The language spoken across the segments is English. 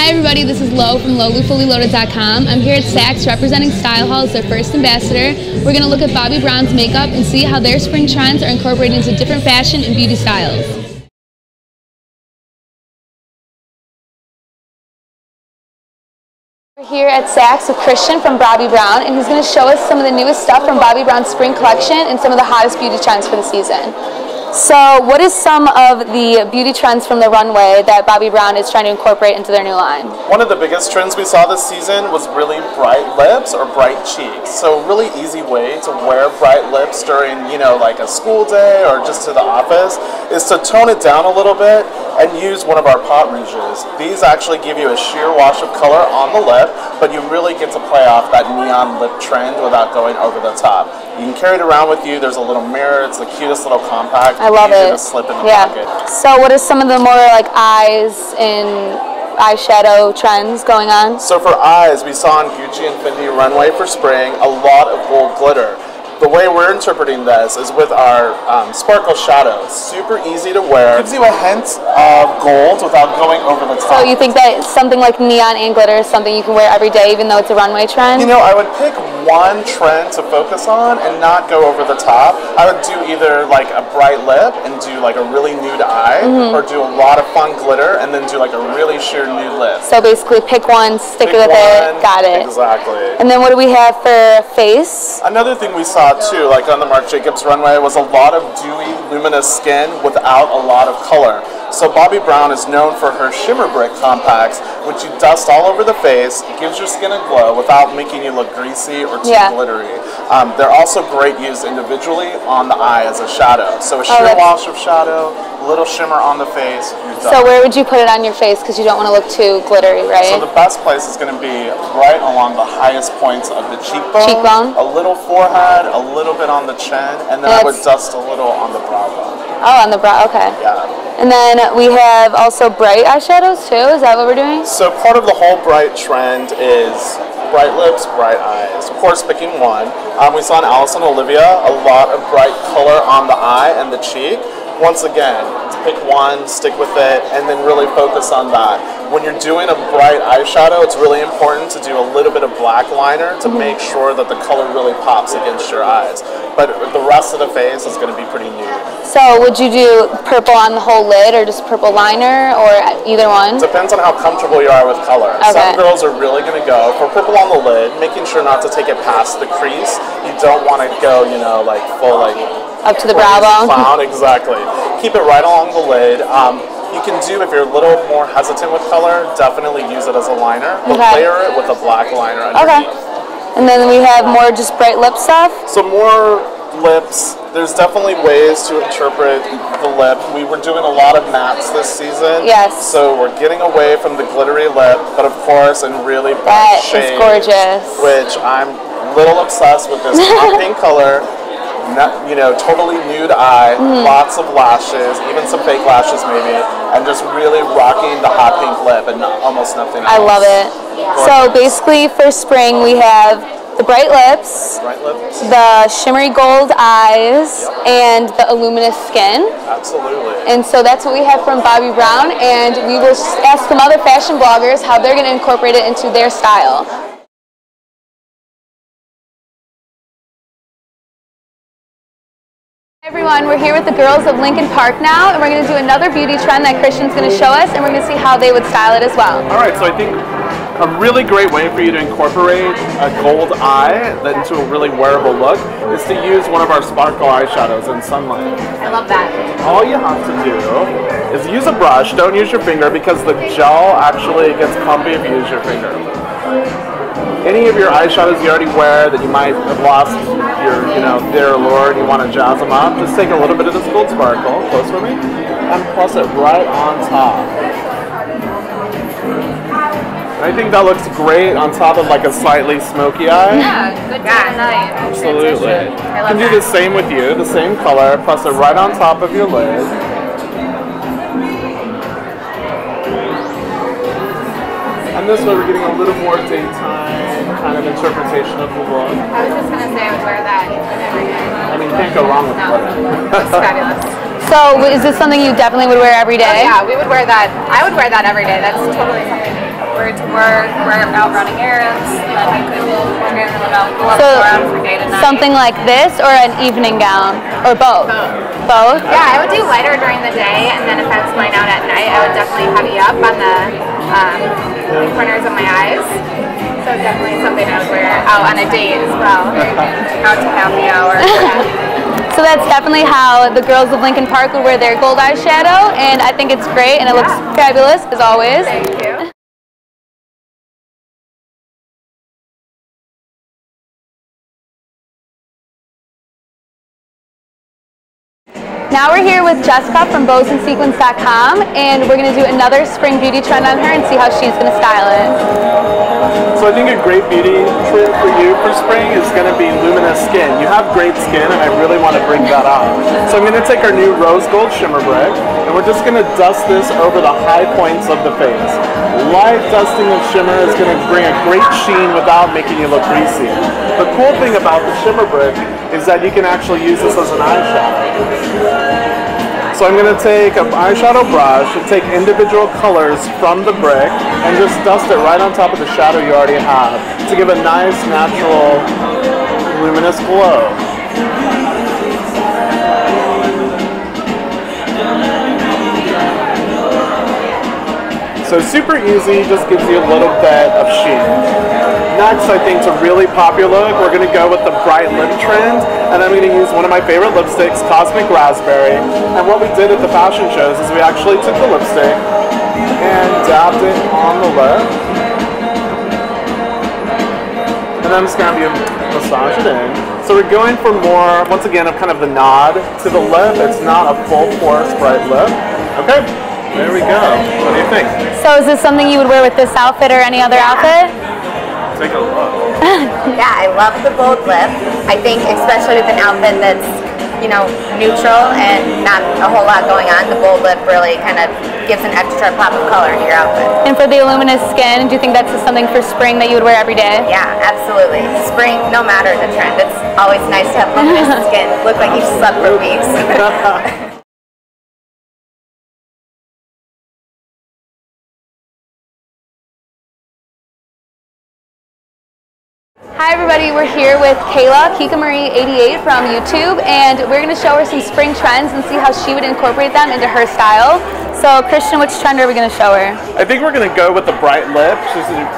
Hi everybody, this is Lo from LoLufullyloaded.com. I'm here at Saks representing Style Hall as their first ambassador. We're going to look at Bobbi Brown's makeup and see how their spring trends are incorporated into different fashion and beauty styles. We're here at Saks with Christian from Bobbi Brown, and he's going to show us some of the newest stuff from Bobbi Brown's spring collection and some of the hottest beauty trends for the season. So what is some of the beauty trends from the runway that Bobbi Brown is trying to incorporate into their new line? One of the biggest trends we saw this season was really bright lips or bright cheeks. So a really easy way to wear bright lips during, like a school day or just to the office is to tone it down a little bit and use one of our pot rouges. These actually give you a sheer wash of color on the lip, but you really get to play off that neon lip trend without going over the top. You can carry it around with you. There's a little mirror. It's the cutest little compact. I love it. To slip in the pocket. So what is some of the more like eyes and eyeshadow trends going on? So for eyes, we saw on Gucci and Fendi runway for spring a lot of gold glitter. The way we're interpreting this is with our sparkle shadows. Super easy to wear. Gives you a hint of gold without going over the top. So you think that something like neon and glitter is something you can wear every day even though it's a runway trend? I would pick one trend to focus on and not go over the top. I would do either like a bright lip and do like a really nude eye, or do a lot of fun glitter and then do like a really sheer nude lip. So basically pick one, stick with it, got it. Exactly. And then what do we have for face? Another thing we saw too, like on the Marc Jacobs runway, was a lot of dewy, luminous skin without a lot of color. So Bobbi Brown is known for her shimmer brick compacts, which you dust all over the face, gives your skin a glow without making you look greasy or too glittery. They're also great used individually on the eye as a shadow. So a sheer wash of shadow, a little shimmer on the face, you're done. So where would you put it on your face because you don't want to look too glittery, right? So the best place is going to be right along the highest points of the cheekbone. A little forehead, a little bit on the chin, and then I would dust a little on the brow bone. Oh, on the brow, okay. Yeah. And then we have also bright eyeshadows too, is that what we're doing? So part of the whole bright trend is bright lips, bright eyes. Of course, picking one. We saw in Alice and Olivia a lot of bright color on the eye and the cheek. Once again, pick one, stick with it, and then really focus on that. When you're doing a bright eyeshadow, it's really important to do a little bit of black liner to make sure that the color really pops against your eyes. But the rest of the face is going to be pretty nude. So would you do purple on the whole lid or just purple liner or either one? Depends on how comfortable you are with color. Okay. Some girls are really going to go for purple on the lid, making sure not to take it past the crease. You don't want to go, like full up to the brow bone? Clown, exactly. Keep it right along the lid. You can do, if you're a little more hesitant with color, definitely use it as a liner, but layer it with a black liner underneath. And then we have more just bright lip stuff? So more lips. There's definitely ways to interpret the lip. We were doing a lot of mattes this season. Yes. So we're getting away from the glittery lip, but of course in really bright shades. That is gorgeous. Which I'm a little obsessed with this hot pink color. Totally nude eye, lots of lashes, even some fake lashes maybe, and just really rocking the hot pink lip and almost nothing else. I love it. So basically for spring we have the bright lips, the shimmery gold eyes, and the luminous skin. Absolutely. And so that's what we have from Bobbi Brown, and we will ask some other fashion bloggers how they're going to incorporate it into their style. Hey everyone, we're here with the girls of Lincoln Park now, and we're going to do another beauty trend that Christian's going to show us, and we're going to see how they would style it as well. Alright, so I think a really great way for you to incorporate a gold eye into a really wearable look is to use one of our sparkle eyeshadows in sunlight. I love that. All you have to do is use a brush, don't use your finger because the gel actually gets clumpy if you use your finger. Any of your eyeshadows you already wear that you might have lost their allure and you want to jazz them up, just take a little bit of this gold sparkle, close for me, and press it right on top. I think that looks great on top of like a slightly smoky eye. Yeah, good night. Absolutely. You can do the same with you, the same color, press it right on top of your lid. And this way we're getting a little more daytime kind of interpretation of the look. I was just going to say I would wear that every day. I mean, you can't go wrong with glitter. It's fabulous. So is this something you definitely would wear every day? Oh, yeah, we would wear that. I would wear that every day. That's totally something. wear it to work, wear it out running errands, and then you could wear them out, go up and around for day to night. Something like this or an evening gown? Or both? Both? Yeah, I would do lighter during the day, and then if I was going out at night, I would definitely heavy up on the corners of my eyes. So definitely something I would wear out on a date as well, out to happy hour. So that's definitely how the girls of Lincoln Park would wear their gold eyeshadow, and I think it's great, and it looks fabulous, as always. Thank you. Now we're here with Jessica from bowsandsequins.com, and we're going to do another spring beauty trend on her and see how she's going to style it. So I think a great beauty trend for you for spring is going to be luminous skin. You have great skin, and I really want to bring that out. So I'm going to take our new rose gold shimmer brick, and we're just going to dust this over the high points of the face. Light dusting of shimmer is going to bring a great sheen without making you look greasy. The cool thing about the shimmer brick is that you can actually use this as an eyeshadow. So I'm going to take an eyeshadow brush and take individual colors from the brick and just dust it right on top of the shadow you already have to give a nice, natural, luminous glow. So super easy, just gives you a little bit of sheen. Next, I think to really pop your look, we're going to go with the bright lip trend, and I'm going to use one of my favorite lipsticks, Cosmic Raspberry. And what we did at the fashion shows is we actually took the lipstick and dabbed it on the lip. And I'm just going to massage it in. So we're going for more, once again, of kind of the nod to the lip. It's not a full pores bright lip. Okay, there we go. What do you think? So is this something you would wear with this outfit or any other outfit? Take a look. Yeah, I love the bold lip. I think especially with an outfit that's, you know, neutral and not a whole lot going on, the bold lip really kind of gives an extra pop of color to your outfit. And for the luminous skin, do you think that's just something for spring that you would wear every day? Yeah, absolutely. Spring, no matter the trend, it's always nice to have luminous skin. Look like you've slept for weeks. Hi everybody, we're here with Kayla, KikaMarie88 from YouTube, and we're going to show her some spring trends and see how she would incorporate them into her style. So Christian, which trend are we going to show her? I think we're going to go with the bright lip,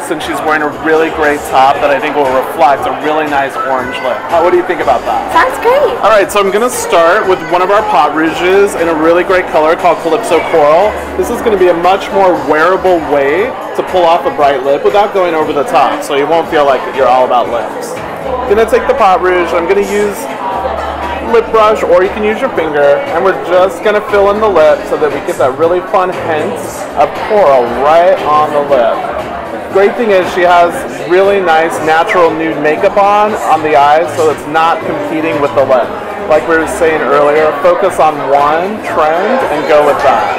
since she's wearing a really great top that I think will reflect a really nice orange lip. What do you think about that? Sounds great. Alright, so I'm going to start with one of our pot rouges in a really great color called Calypso Coral. This is going to be a much more wearable way to pull off a bright lip without going over the top, so you won't feel like you're all about lips. I'm going to take the pot rouge, I'm going to use lip brush, or you can use your finger, and we're just going to fill in the lip so that we get that really fun hint of coral right on the lip. Great thing is she has really nice natural nude makeup on the eyes, so it's not competing with the lip. Like we were saying earlier, focus on one trend and go with that.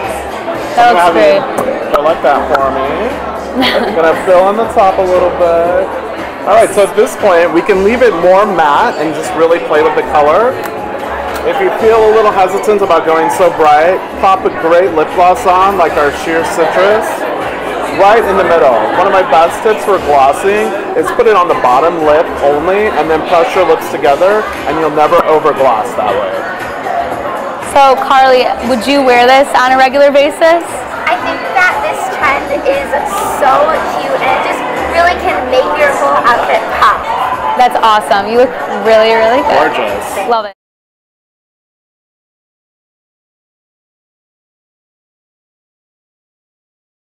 That looks great. Go like that for me. I'm going to fill in the top a little bit. Alright, so at this point we can leave it more matte and just really play with the color. If you feel a little hesitant about going so bright, pop a great lip gloss on, like our Sheer Citrus, right in the middle. One of my best tips for glossing is put it on the bottom lip only, and then press your lips together, and you'll never over gloss that way. So Carly, would you wear this on a regular basis? I think that this trend is so cute, and it just really can make your whole outfit pop. That's awesome. You look really, really good. Gorgeous. Love it.